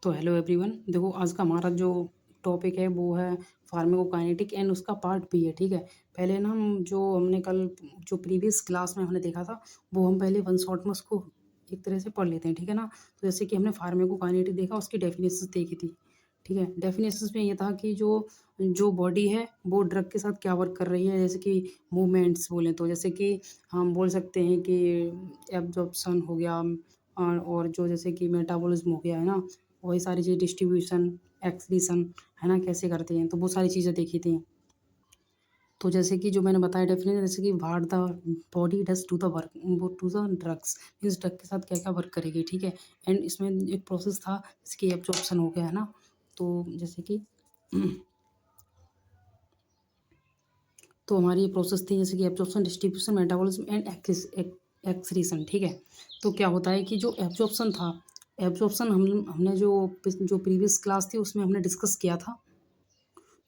तो hello everyone, देखो आज का हमारा जो टॉपिक है वो है फार्माकोकाइनेटिक एंड उसका पार्ट बी है। ठीक है, पहले ना हम जो हमने कल जो प्रीवियस क्लास में हमने देखा था वो हम पहले वन शॉट में उसको एक तरह से पढ़ लेते हैं। ठीक है ना, तो जैसे कि हमने फार्माकोकाइनेटिक देखा, उसकी डेफिनेशंस देखी थी। ठीक है, डेफिनेशंस में ये था कि जो जो बॉडी है वो ड्रग के साथ क्या वर्क कर रही है, जैसे कि मूवमेंट्स बोलें तो जैसे कि हम बोल सकते हैं कि एब्जॉर्प्शन हो गया, और जो जैसे कि मेटाबॉलिज्म हो गया है ना, वही सारी चीज़ डिस्ट्रीब्यूशन, एक्सक्रीशन है ना, कैसे करते हैं, तो वो सारी चीज़ें देखी थी। तो जैसे कि जो मैंने बताया डेफिनेशन, जैसे कि what the body does to the work, वो to the drugs means drug के साथ क्या क्या वर्क करेगी। ठीक है, एंड इसमें एक प्रोसेस था जिसकी एब्जॉर्प्शन हो गया है ना, तो जैसे कि तो हमारी ये प्रोसेस थी जैसे कि absorption, distribution, metabolism and excretion. ठीक है, तो क्या होता है कि जो एब्जॉर्प्शन था, एब्जॉर्प्शन हमने जो प्रीवियस क्लास थी उसमें हमने डिस्कस किया था।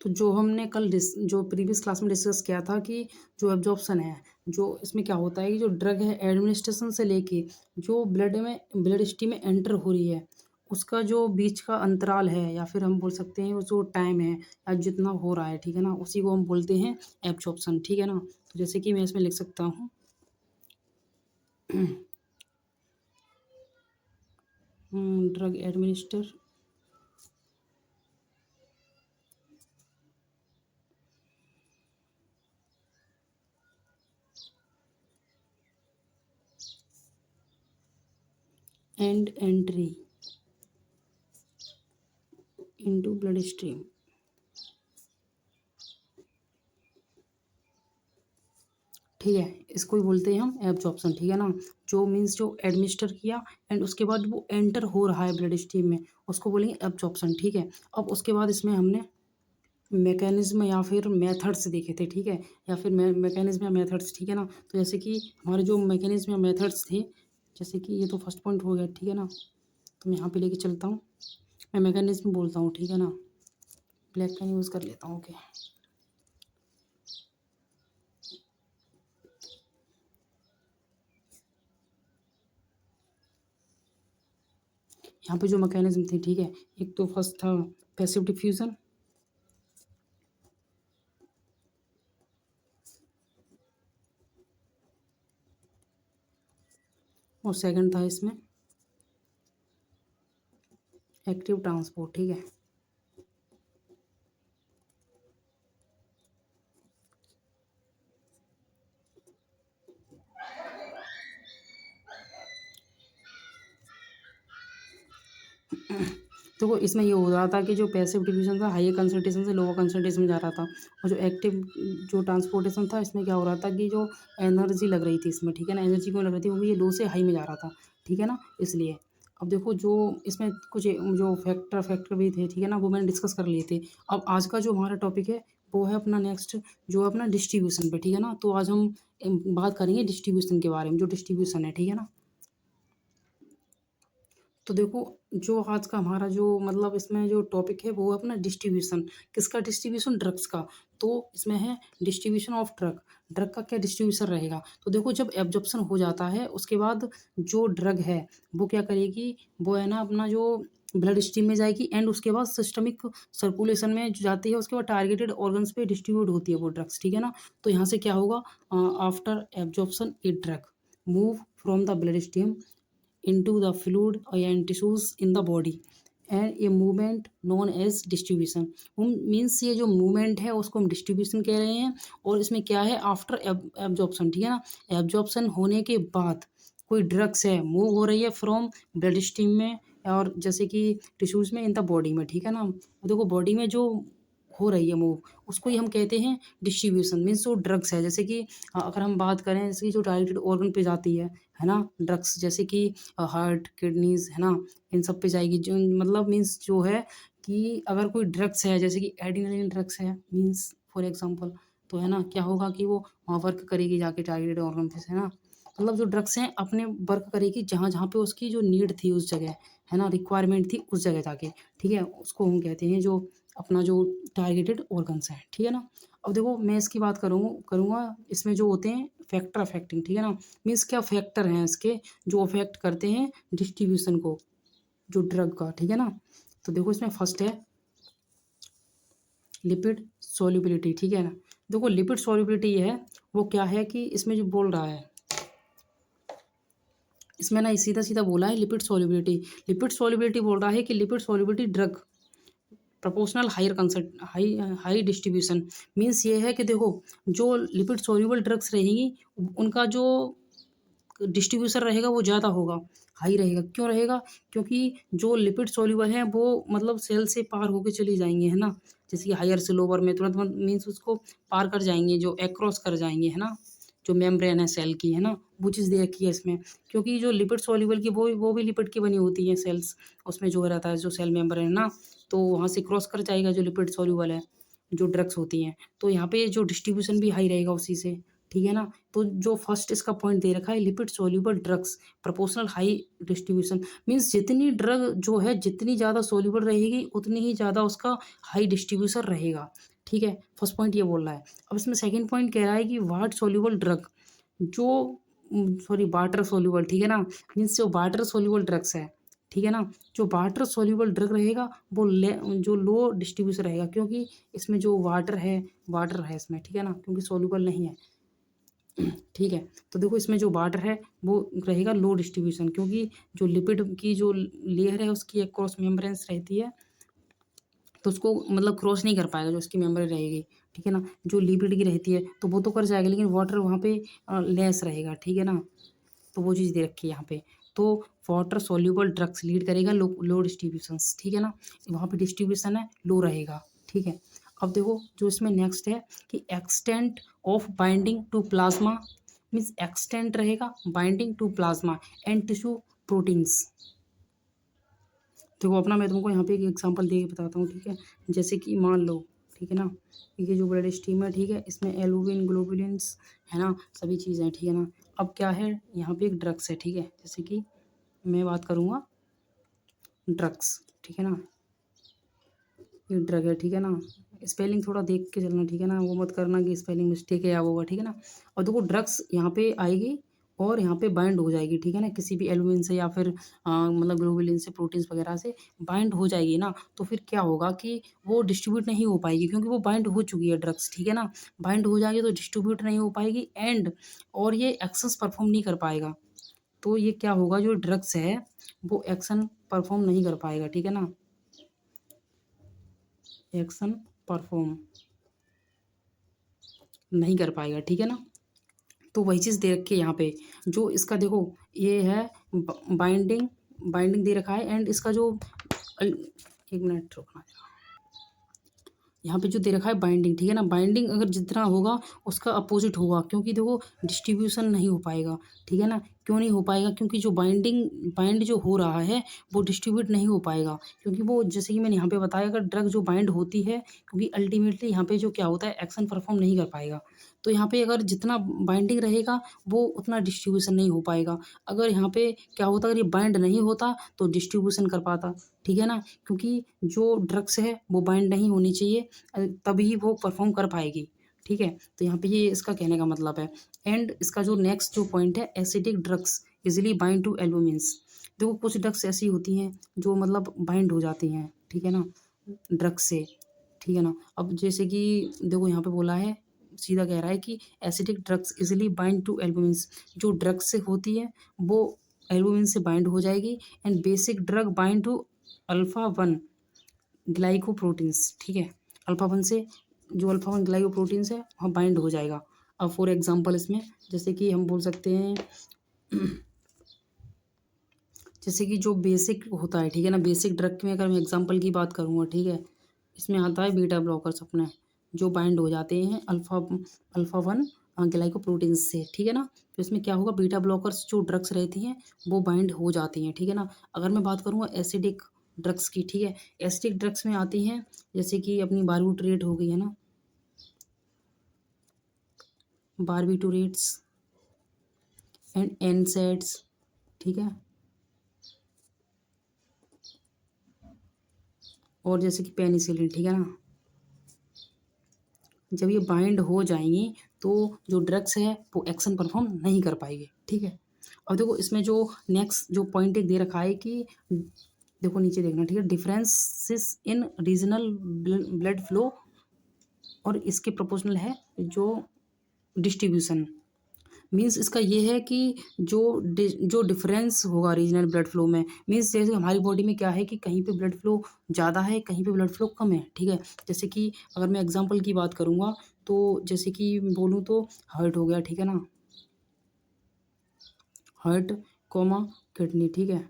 तो जो हमने कल जो प्रीवियस क्लास में डिस्कस किया था कि जो एब्जॉर्प्शन है, जो इसमें क्या होता है कि जो ड्रग है एडमिनिस्ट्रेशन से लेके जो ब्लड स्ट्रीम में एंटर हो रही है, उसका जो बीच का अंतराल है या फिर हम बोल सकते हैं वो जो टाइम है या जितना हो रहा है, ठीक है ना, उसी को हम बोलते हैं एब्जॉर्प्शन। ठीक है ना, तो जैसे कि मैं इसमें लिख सकता हूँ drug administer and entry into blood stream. ठीक है, इसको ही बोलते हैं हम एब्जॉर्प्शन। ठीक है ना, जो मीन्स जो एडमिनिस्टर किया एंड उसके बाद वो एंटर हो रहा है ब्लड स्ट्रीम में, उसको बोलेंगे एब्जॉर्प्शन। ठीक है, अब उसके बाद इसमें हमने मैकेनिज्म या फिर मेथड्स देखे थे। ठीक है, या फिर मैकेनिज्म या मेथड्स। ठीक है ना, तो जैसे कि हमारे जो मैकेनिज्म या मेथड्स थे, जैसे कि ये तो फर्स्ट पॉइंट हो गया। ठीक है ना, तो मैं यहाँ पे लेके चलता हूँ, मैं मैकेनिज्म बोलता हूँ। ठीक है ना, ब्लैक पेन यूज़ कर लेता हूँ। ओके, यहाँ पे जो मैकेनिज्म थे, ठीक है, एक तो फर्स्ट था पैसिव डिफ्यूजन, और सेकंड था इसमें एक्टिव ट्रांसपोर्ट। ठीक है, तो वो इसमें ये हो रहा था कि जो पैसिव डिफ्यूजन था हाई कंसंट्रेशन से लोअर कंसंट्रेशन में जा रहा था, और जो एक्टिव जो ट्रांसपोर्टेशन था इसमें क्या हो रहा था कि जो एनर्जी लग रही थी इसमें, ठीक है ना, एनर्जी क्यों लग रही थी, क्योंकि ये लो से हाई में जा रहा था। ठीक है ना, इसलिए अब देखो जो इसमें कुछ जो फैक्टर भी थे, ठीक है ना, वो मैंने डिस्कस कर लिए थे। अब आज का जो हमारा टॉपिक है वो है अपना नेक्स्ट, जो है अपना डिस्ट्रीब्यूशन पे। ठीक है ना, तो आज हम बात करेंगे डिस्ट्रीब्यूशन के बारे में, जो डिस्ट्रीब्यूशन है। ठीक है ना, तो देखो जो आज का हमारा जो मतलब इसमें जो टॉपिक है वो है अपना डिस्ट्रीब्यूशन। किसका डिस्ट्रीब्यूशन? ड्रग्स का। तो इसमें है डिस्ट्रीब्यूशन ऑफ ड्रग, ड्रग का क्या डिस्ट्रीब्यूशन रहेगा। तो देखो जब एब्जॉर्प्शन हो जाता है उसके बाद जो ड्रग है वो क्या करेगी, वो है ना अपना जो ब्लड स्ट्रीम में जाएगी एंड उसके बाद सिस्टमिक सर्कुलेशन में जो जाती है, उसके बाद टारगेटेड ऑर्गन्स पे डिस्ट्रीब्यूट होती है वो ड्रग्स। ठीक है ना, तो यहाँ से क्या होगा, after absorption a drug move from the blood stream into the fluid and tissues in the body and a movement known as distribution। Means ये जो मूवमेंट है उसको हम डिस्ट्रीब्यूशन कह रहे हैं, और इसमें क्या है आफ्टर एब्जॉर्प्शन। ठीक है ना, एब्जॉर्प्शन होने के बाद कोई ड्रग्स है मूव हो रही है फ्रॉम ब्लड स्ट्रीम में और जैसे कि टिश्यूज में इन द बॉडी में। ठीक है ना, देखो बॉडी में जो हो रही है मूव, उसको ही हम कहते हैं डिस्ट्रीब्यूशन। मीन्स जो ड्रग्स है, जैसे कि अगर हम बात करें जैसे कि जो टारगेटेड ऑर्गन पे जाती है ना ड्रग्स, जैसे कि हार्ट, किडनीज है ना, इन सब पे जाएगी। जो मतलब मीन्स जो है कि अगर कोई ड्रग्स है जैसे कि एड्रेनलिन ड्रग्स है मीन्स फॉर एग्जांपल, तो है ना क्या होगा कि वो वहाँ वर्क करेगी जाके टारगेटेड ऑर्गन पे, है ना। मतलब जो ड्रग्स हैं अपने वर्क करेगी जहाँ जहाँ पे उसकी जो नीड थी उस जगह, है ना, रिक्वायरमेंट थी उस जगह जाके। ठीक है, उसको हम कहते हैं जो अपना जो टारगेटेड ऑर्गन्स है। ठीक है ना, अब देखो मैं इसकी बात करूँगा इसमें जो होते हैं फैक्टर अफेक्टिंग। ठीक है ना, मीन्स क्या फैक्टर हैं इसके जो अफेक्ट करते हैं डिस्ट्रीब्यूशन को। जो ड्रग का, ठीक है ना। तो देखो इसमें फर्स्ट है लिपिड सॉल्युबिलिटी, ठीक है ना। देखो लिपिड सॉल्युबिलिटी ये है, वो क्या है कि इसमें जो बोल रहा है, इसमें ना सीधा सीधा बोला है लिपिड सॉल्युबिलिटी। लिपिड सॉल्युबिलिटी बोल रहा है कि lipid solubility drug proportional higher concert high high distribution. Means ये है कि देखो जो लिपिड सॉल्युबल ड्रग्स रहेंगी उनका जो डिस्ट्रीब्यूशन रहेगा वो ज़्यादा होगा, हाई रहेगा। क्यों रहेगा? क्योंकि जो लिपिड सॉल्युबल हैं वो मतलब सेल से पार होके चली जाएंगे, है ना। जैसे कि हायर से लोअर में तुरंत मीन्स उसको पार कर जाएंगे, जो एक्रॉस कर जाएंगे, है ना। जो मेम्ब्रेन है सेल की, है ना, वो चीज़ दे रखी है इसमें। क्योंकि जो लिपिड सॉल्युबल की वो भी लिपिड की बनी होती है सेल्स, उसमें जो रहता है जो सेल मेम्ब्रेन है ना, तो वहाँ से क्रॉस कर जाएगा जो लिपिड सॉल्युबल है, जो ड्रग्स होती हैं। तो यहाँ पे जो डिस्ट्रीब्यूशन भी हाई रहेगा उसी से, ठीक है ना। तो जो फर्स्ट इसका पॉइंट दे रखा है lipid soluble drugs proportional high distribution, means जितनी ड्रग जो है जितनी ज़्यादा सॉल्युबल रहेगी उतनी ही ज़्यादा उसका हाई डिस्ट्रीब्यूशन रहेगा, ठीक है। फर्स्ट पॉइंट ये बोल रहा है। अब इसमें सेकंड पॉइंट कह रहा है कि वाट सॉल्युबल ड्रग जो सॉरी वाटर सॉल्युबल, ठीक है ना। मीन्स जो वाटर सॉल्युबल ड्रग्स है, ठीक है ना, जो वाटर सॉल्युबल ड्रग रहेगा वो जो लो डिस्ट्रीब्यूशन रहेगा, क्योंकि इसमें जो वाटर है इसमें, ठीक है ना, क्योंकि सॉल्युबल नहीं है, ठीक है। तो देखो इसमें जो वाटर है वो रहेगा लो डिस्ट्रीब्यूशन, क्योंकि जो लिपिड की जो लेयर है उसकी एक क्रॉस मेम्ब्रेन्स रहती है, तो उसको मतलब क्रॉस नहीं कर पाएगा जो उसकी मेम्ब्रेन रहेगी, ठीक है ना। जो लिपिड की रहती है तो वो तो कर जाएगा, लेकिन वाटर वहाँ पे लेस रहेगा, ठीक है ना। तो वो चीज़ दे रखी है यहाँ पे। तो वाटर सॉल्युबल ड्रग्स लीड करेगा लो लो डिस्ट्रीब्यूशंस, ठीक है ना। वहाँ पे डिस्ट्रीब्यूशन है लो रहेगा, ठीक है। अब देखो जो इसमें नेक्स्ट है कि extent of binding to plasma, means extent रहेगा binding to plasma and tissue proteins. देखो अपना मैं तुमको यहाँ पे एक एग्जांपल दे के बताता हूँ, ठीक है। जैसे कि मान लो, ठीक है ना, ये जो ब्लड स्ट्रीम है, ठीक है, इसमें एल्बुमिन ग्लोबुलिन्स है ना, सभी चीज़ें हैं, ठीक है ना। अब क्या है यहाँ पे एक ड्रग्स है, ठीक है, जैसे कि मैं बात करूँगा ड्रग्स, ठीक है ना, ये ड्रग है, ठीक है ना। स्पेलिंग थोड़ा देख के चलना, ठीक है ना, वो मत करना कि स्पेलिंग मिस्टेक है या वो होगा, ठीक है ना। और देखो ड्रग्स यहाँ पे आएगी और यहाँ पे बाइंड हो जाएगी, ठीक है ना, किसी भी एल्बुमिन से या फिर मतलब ग्लोबुलिन से, प्रोटीन्स वगैरह से बाइंड हो जाएगी ना, तो फिर क्या होगा कि वो डिस्ट्रीब्यूट नहीं हो पाएगी, क्योंकि वो बाइंड हो चुकी है ड्रग्स, ठीक है ना। बाइंड हो जाएगी तो डिस्ट्रीब्यूट नहीं हो पाएगी एंड और ये एक्शंस परफॉर्म नहीं कर पाएगा। तो ये क्या होगा, जो ड्रग्स है वो एक्शन परफॉर्म नहीं कर पाएगा, ठीक है ना, एक्शन परफॉर्म नहीं कर पाएगा, ठीक है ना। तो वही चीज़ दे रखी है यहाँ पे, जो इसका देखो ये है बाइंडिंग, बाइंडिंग दे रखा है एंड इसका जो एक मिनट रुकना, यहाँ पे जो दे रखा है बाइंडिंग, ठीक है ना। बाइंडिंग अगर जितना होगा उसका अपोजिट होगा, क्योंकि देखो डिस्ट्रीब्यूशन नहीं हो पाएगा, ठीक है ना। क्यों नहीं हो पाएगा? क्योंकि जो बाइंड जो हो रहा है वो डिस्ट्रीब्यूट नहीं हो पाएगा, क्योंकि वो जैसे कि मैंने यहाँ पे बताया, अगर ड्रग जो बाइंड होती है, क्योंकि अल्टीमेटली यहाँ पे जो क्या होता है एक्शन परफॉर्म नहीं कर पाएगा। तो यहाँ पे अगर जितना बाइंडिंग रहेगा वो उतना डिस्ट्रीब्यूशन नहीं हो पाएगा। अगर यहाँ पे क्या होता, अगर ये बाइंड नहीं होता तो डिस्ट्रीब्यूशन कर पाता, ठीक है ना। क्योंकि जो ड्रग्स है वो बाइंड नहीं होनी चाहिए, तभी वो परफॉर्म कर पाएगी, ठीक है। तो यहाँ पे ये इसका कहने का मतलब है। एंड इसका जो नेक्स्ट जो पॉइंट है acidic drugs easily bind to albumins. देखो कुछ ड्रग्स ऐसी होती हैं जो मतलब बाइंड हो जाती हैं, ठीक है ना, ड्रग्स से, ठीक है ना। अब जैसे कि देखो यहाँ पे बोला है, सीधा कह रहा है कि acidic drugs easily bind to albumins, जो ड्रग्स से होती है वो एल्बुमिन से बाइंड हो जाएगी। And basic drug bind to alpha one glycoproteins, ठीक है, अल्फा वन से जो अल्फा वन ग्लाइकोप्रोटीन्स है वहाँ बाइंड हो जाएगा। अब फॉर एग्जांपल इसमें जैसे कि हम बोल सकते हैं जैसे कि जो बेसिक होता है, ठीक है ना, बेसिक ड्रग में अगर मैं एग्जांपल की बात करूँगा, ठीक है, इसमें आता है बीटा ब्लॉकर्स अपने, जो बाइंड हो जाते हैं अल्फा वन ग्लाइकोप्रोटीन्स से, ठीक है ना। तो इसमें क्या होगा, बीटा ब्लॉकर्स जो ड्रग्स रहती हैं वो बाइंड हो जाती हैं, ठीक है ना। अगर मैं बात करूँगा एसिडिक ड्रग्स की, ठीक है, एसिडिक ड्रग्स में आती हैं जैसे कि अपनी बारबीटूरेट हो गई, है ना, बारबीटूरेट्स एंड एनसेड्स, ठीक है, और जैसे कि पेनिसिलिन, ठीक है ना। जब ये बाइंड हो जाएंगी तो जो ड्रग्स है वो एक्शन परफॉर्म नहीं कर पाएंगे, ठीक है। और देखो इसमें जो नेक्स्ट जो पॉइंट एक दे रखा है कि देखो नीचे देखना, ठीक है, differences in regional blood flow, और इसके प्रोपोर्शनल है जो डिस्ट्रीब्यूशन। मीन्स इसका ये है कि जो डिफरेंस होगा रीजनल ब्लड फ्लो में, मीन्स जैसे हमारी बॉडी में क्या है कि कहीं पे ब्लड फ्लो ज़्यादा है, कहीं पे ब्लड फ्लो कम है, ठीक है। जैसे कि अगर मैं एग्जांपल की बात करूँगा तो जैसे कि बोलूँ तो हार्ट हो गया, ठीक है ना, हार्ट कोमा किडनी, ठीक है,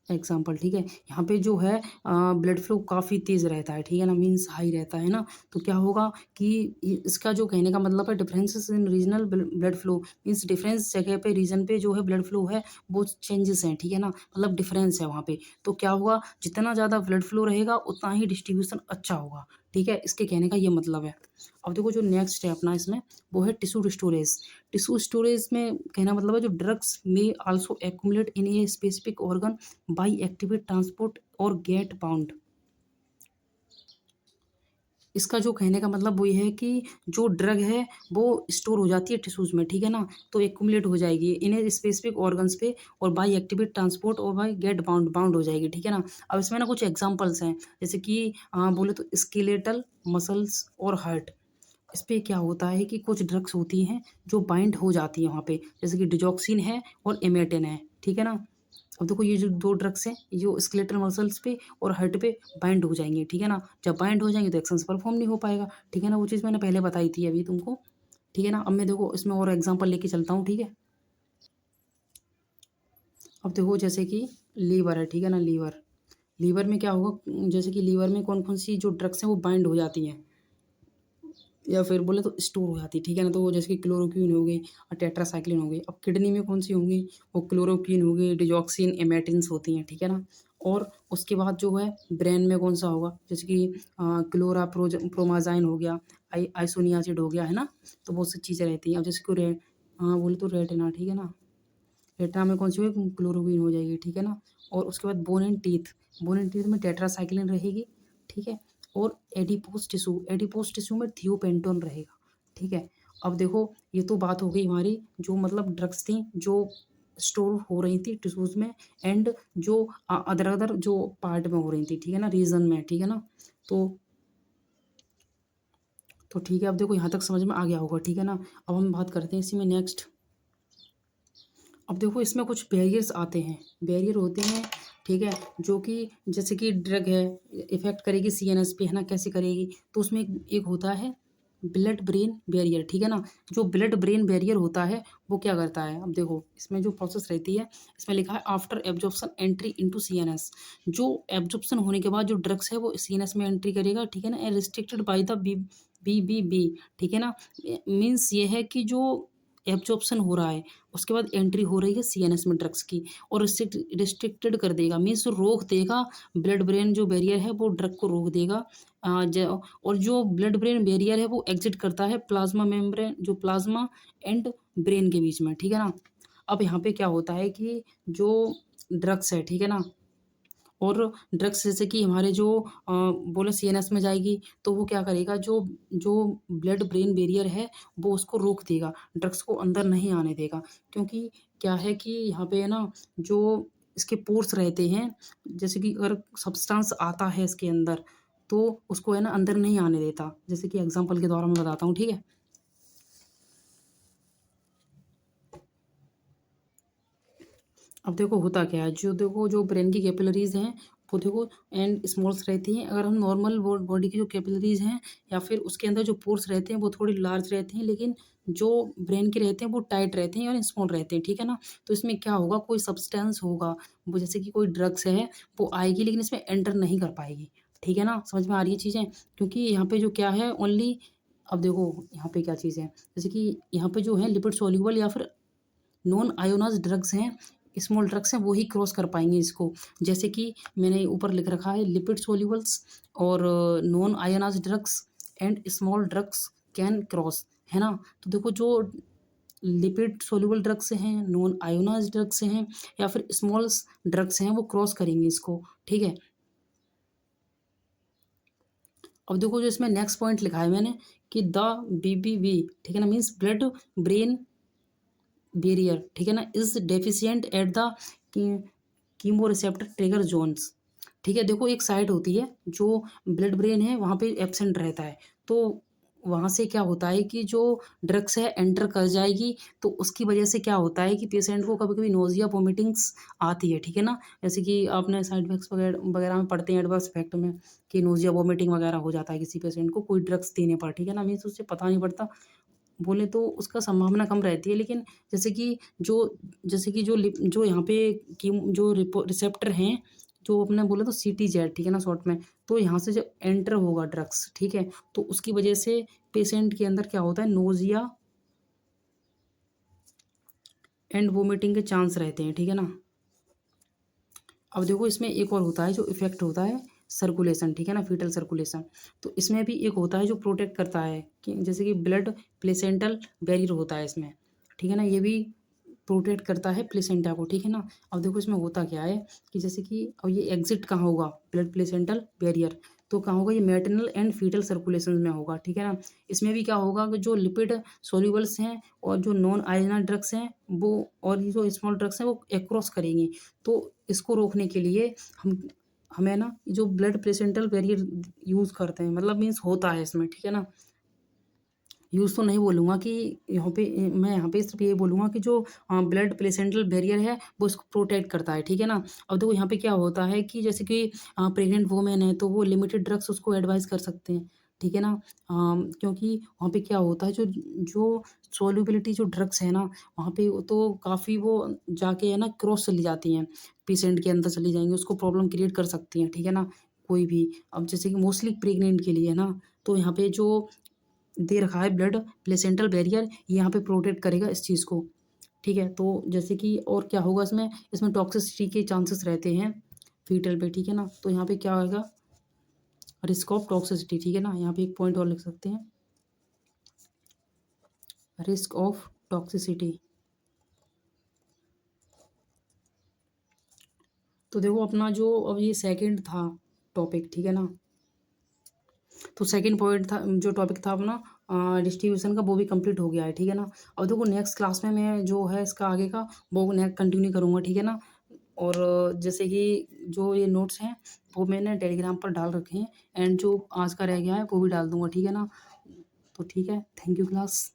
एग्जाम्पल, ठीक है। यहाँ पे जो है ब्लड फ्लो काफ़ी तेज़ रहता है, ठीक है ना, मीन्स हाई रहता है ना। तो क्या होगा कि इसका जो कहने का मतलब है differences in regional blood flow, means difference जगह पे रीजन पे जो है ब्लड फ्लो है वो चेंजेस हैं, ठीक है ना, मतलब डिफरेंस है वहाँ पे। तो क्या होगा, जितना ज़्यादा ब्लड फ्लो रहेगा उतना ही डिस्ट्रीब्यूशन अच्छा होगा, ठीक है, इसके कहने का ये मतलब है। अब देखो जो नेक्स्ट है अपना इसमें, वो है टिश्यू स्टोरेज। टिश्यू स्टोरेज में कहना मतलब है जो ड्रग्स में also accumulate in a specific organ by activate transport और गेट बाउंड। इसका जो कहने का मतलब वो ये है कि जो ड्रग है वो स्टोर हो जाती है टिश्यूज में, ठीक है ना, तो एक्यूमुलेट हो जाएगी इन स्पेसिफिक ऑर्गन्स पे, और बाई एक्टिवेट ट्रांसपोर्ट और बाई गेट बाउंड बाउंड हो जाएगी, ठीक है ना। अब इसमें ना कुछ एग्जांपल्स हैं, जैसे कि बोले तो स्केलेटल मसल्स और हार्ट। इस पे क्या होता है कि कुछ ड्रग्स होती हैं जो बाइंड हो जाती हैं वहाँ पे, जैसे कि डिजॉक्सिन है और इमेटिन है, ठीक है ना। अब देखो ये जो दो ड्रग्स हैं ये जो स्केलेटल मसल्स पे और हार्ट पे बाइंड हो जाएंगे, ठीक है ना। जब बाइंड हो जाएंगे तो एक्शंस परफॉर्म नहीं हो पाएगा, ठीक है ना, वो चीज़ मैंने पहले बताई थी अभी तुमको, ठीक है ना। अब मैं देखो इसमें और एग्जांपल लेके चलता हूँ, ठीक है। अब देखो जैसे कि लीवर है, ठीक है ना, लीवर, लीवर में क्या होगा, जैसे कि लीवर में कौन कौन सी जो ड्रग्स हैं वो बाइंड हो जाती हैं या फिर बोले तो स्टोर हो जाती है, ठीक है ना। तो वो जैसे कि क्लोरोक्वीन हो गई और टेट्रासाइक्लिन हो गई। अब किडनी में कौन सी होंगी, वो क्लोरोक्वीन हो गई, डिजॉक्सिन, एमेटिन्स होती हैं, ठीक है ना। और उसके बाद जो है ब्रेन में कौन सा होगा, जैसे कि प्रोमाजाइन हो गया, आइसोनियासिड हो गया, है ना। तो बहुत सी चीज़ें रहती हैं। अब जैसे कि हाँ बोले तो रेटिना, ठीक है ना, रेटिना में कौन सी होगी, क्लोरोक्वीन हो जाएगी, ठीक है ना। और उसके बाद bone and teeth, bone and teeth में टेट्रासाइक्लिन रहेगी, ठीक है। और एडिपोज टिश्यू में थियोपेंटोन रहेगा, ठीक है। अब देखो ये तो बात हो गई हमारी जो मतलब ड्रग्स थी जो स्टोर हो रही थी टिश्यूज में, एंड जो अदर अदर जो पार्ट में हो रही थी, ठीक है ना, रीजन में, ठीक है ना। तो ठीक है, अब देखो यहाँ तक समझ में आ गया होगा, ठीक है ना। अब हम बात करते हैं इसी में नेक्स्ट। अब देखो इसमें कुछ बैरियर्स आते हैं, बैरियर होते हैं, ठीक है, जो कि जैसे कि ड्रग है इफेक्ट करेगी सीएनएस पे, है ना, कैसे करेगी, तो उसमें एक होता है ब्लड ब्रेन बैरियर, ठीक है ना। जो ब्लड ब्रेन बैरियर होता है वो क्या करता है, अब देखो इसमें जो प्रोसेस रहती है, इसमें लिखा है after absorption entry into CNS. जो एब्जॉर्प्शन होने के बाद जो ड्रग्स है वो सीएनएस में एंट्री करेगा, ठीक है ना, रिस्ट्रिक्टेड बाय द बी, ठीक है ना। मीन्स ये है कि जो एब्जॉर्प्शन हो रहा है उसके बाद एंट्री हो रही है सीएनएस में ड्रग्स की, और रिस्ट्रिक्टेड कर देगा, मीन्स रोक देगा, ब्लड ब्रेन जो बैरियर है वो ड्रग को रोक देगा। और जो ब्लड ब्रेन बैरियर है वो एग्जिट करता है प्लाज्मा मेम्ब्रेन, जो प्लाज्मा एंड ब्रेन के बीच में, ठीक है ना। अब यहाँ पे क्या होता है कि जो ड्रग्स है, ठीक है ना, और ड्रग्स जैसे कि हमारे जो बोले सीएनएस में जाएगी तो वो क्या करेगा, जो जो ब्लड ब्रेन बैरियर है वो उसको रोक देगा, ड्रग्स को अंदर नहीं आने देगा। क्योंकि क्या है कि यहाँ पे है ना जो इसके पोर्स रहते हैं, जैसे कि अगर सब्सटेंस आता है इसके अंदर तो उसको है ना अंदर नहीं आने देता, जैसे कि एग्जांपल के द्वारा मैं बताता हूँ, ठीक है। अब देखो होता क्या है, जो देखो जो ब्रेन की कैपिलरीज हैं वो देखो एंड स्मॉल्स रहती हैं। अगर हम नॉर्मल बॉडी की जो कैपिलरीज हैं या फिर उसके अंदर जो पोर्स रहते हैं वो थोड़ी लार्ज रहते हैं, लेकिन जो ब्रेन के रहते हैं वो टाइट रहते हैं और स्मॉल रहते हैं, ठीक है ना। तो इसमें क्या होगा, कोई सब्सटेंस होगा, वो जैसे कि कोई ड्रग्स है वो आएगी लेकिन इसमें एंटर नहीं कर पाएगी, ठीक है ना, समझ में आ रही है चीज़ें। क्योंकि यहाँ पे जो क्या है ओनली, अब देखो यहाँ पे क्या चीज़ है, जैसे कि यहाँ पे जो है लिपिड सोल्यूबल या फिर नॉन आयोनाइज्ड ड्रग्स हैं, स्मॉल ड्रग्स हैं, वो ही क्रॉस कर पाएंगे इसको। जैसे कि मैंने ऊपर लिख रखा है लिपिड सोल्यूबल्स और non ionised drugs and small drugs can cross, है ना। तो देखो जो लिपिड सोल्यूबल ड्रग्स हैं, नॉन आयोनाइज्ड ड्रग्स हैं या फिर स्मॉल ड्रग्स हैं वो क्रॉस करेंगे इसको, ठीक है। अब देखो जो इसमें नेक्स्ट पॉइंट लिखा है मैंने कि द बीबीबी, ठीक है ना, मीन्स ब्लड ब्रेन बैरियर, ठीक है ना, इज डेफिशिएंट एट द कि कीमोरिसेप्टर ट्रिगर जोन्स, ठीक है। देखो एक साइट होती है जो ब्लड ब्रेन है वहाँ पे एब्सेंट रहता है, तो वहाँ से क्या होता है कि जो ड्रग्स है एंटर कर जाएगी, तो उसकी वजह से क्या होता है कि पेशेंट को कभी कभी नोजिया वोमिटिंग्स आती है, ठीक है ना। जैसे कि आपने साइड इफेक्ट्स वगैरह वगैरह में पढ़ते हैं एडवर्स इफेक्ट में कि नोजिया वोमिटिंग वगैरह हो जाता है किसी पेशेंट को कोई ड्रग्स देने पर, ठीक है ना। मीन्स उससे पता नहीं पड़ता, बोले तो उसका संभावना कम रहती है। लेकिन जैसे कि जो जैसे कि जो यहाँ पे की जो रिसेप्टर हैं, जो अपने बोले तो CTZ, ठीक है ना शॉर्ट में, तो यहाँ से जब एंटर होगा ड्रग्स, ठीक है, तो उसकी वजह से पेशेंट के अंदर क्या होता है, नोजिया एंड वोमिटिंग के चांस रहते हैं, ठीक है ना। अब देखो इसमें एक और होता है जो इफेक्ट होता है सर्कुलेशन, ठीक है ना, फीटल सर्कुलेशन। तो इसमें भी एक होता है जो प्रोटेक्ट करता है कि जैसे कि ब्लड प्लेसेंटल बैरियर होता है इसमें, ठीक है ना, ये भी प्रोटेक्ट करता है प्लेसेंटा को, ठीक है ना। अब देखो इसमें होता क्या है कि जैसे कि अब ये एग्जिट कहाँ होगा ब्लड प्लेसेंटल बैरियर, तो कहाँ होगा, ये मैटरनल एंड फीटल सर्कुलेशन में होगा, ठीक है ना। इसमें भी क्या होगा कि जो लिपिड सोल्यूबल्स हैं और जो नॉन आयनल ड्रग्स हैं वो, और ये जो स्मॉल ड्रग्स हैं वो एक्रॉस करेंगी। तो इसको रोकने के लिए हम हमें ना जो ब्लड प्लेसेंटल बैरियर यूज़ करते हैं, मतलब मीन्स होता है इसमें, ठीक है ना। यूज़ तो नहीं बोलूँगा कि यहाँ पे मैं यहाँ पे सिर्फ ये बोलूँगा कि जो ब्लड प्लेसेंटल बैरियर है वो इसको प्रोटेक्ट करता है, ठीक है ना। अब देखो यहाँ पे क्या होता है कि जैसे कि प्रेग्नेंट वुमेन है तो वो लिमिटेड ड्रग्स उसको एडवाइस कर सकते हैं, ठीक है ना। क्योंकि वहाँ पे क्या होता है जो जो सॉल्युबिलिटी जो ड्रग्स है ना वहाँ पे वो तो काफ़ी वो जाके है ना क्रॉस चली जाती हैं, पेशेंट के अंदर चली जाएंगी, उसको प्रॉब्लम क्रिएट कर सकती हैं, ठीक है ना। कोई भी अब जैसे कि मोस्टली प्रेग्नेंट के लिए है ना, तो यहाँ पे जो दे रखा है ब्लड प्लेसेंटल बैरियर, यहाँ पे प्रोटेक्ट करेगा इस चीज़ को, ठीक है। तो जैसे कि और क्या होगा इसमें, इसमें टॉक्सिसिटी के चांसेस रहते हैं फीटल पे, ठीक है ना। तो यहाँ पे क्या होगा, रिस्क ऑफ टॉक्सिसिटी, ठीक है ना। यहाँ पे एक पॉइंट और लिख सकते हैं, रिस्क ऑफ टॉक्सिसिटी। तो देखो अपना जो अब ये सेकंड था टॉपिक, ठीक है ना, तो सेकंड पॉइंट था जो टॉपिक था अपना डिस्ट्रीब्यूशन का, वो भी कंप्लीट हो गया है, ठीक है ना। अब देखो नेक्स्ट क्लास में मैं जो है इसका आगे का वो कंटिन्यू करूँगा, ठीक है ना। और जैसे कि जो ये नोट्स हैं वो मैंने टेलीग्राम पर डाल रखे हैं, एंड जो आज का रह गया है वो भी डाल दूंगा, ठीक है ना। तो ठीक है, थैंक यू क्लास।